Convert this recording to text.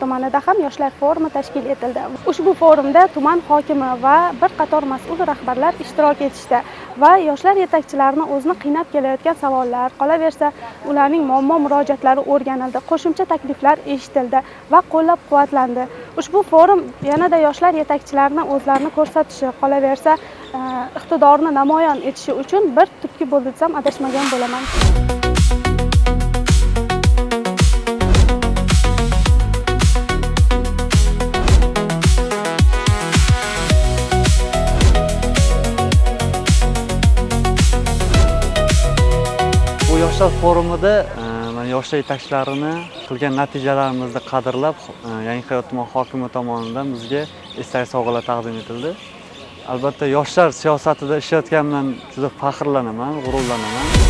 tumanida ham yoshlar forumi tashkil etildi. Ushbu forumda tuman hokimi va bir qator mas'ul rahbarlar ishtirok etishdi va yoshlar yetakchilarini o'zini qiynab kelayotgan savollar, qolaversa ularning muammo murojaatlari o'rganildi, qo'shimcha takliflar eshitildi va qo'llab-quvvatlandi. Ushbu forum yanada yoshlar yetakchilarini o'zlarini ko'rsatishi, qolaversa iqtidorni namoyon etishi uchun bir turtki bo'ldi desam adashmagan bo'laman. Bu yoshlar forumida yoshlar yetakchilarini qilgan natijalarimizni qadrlab, Yangiqayot tuman hokimi tomonidan bizga esdalik sovg'alar taqdim etildi. Albatta yoshlar siyosatida ishlayotganimdan juda faxrlanaman, g'ururlanaman.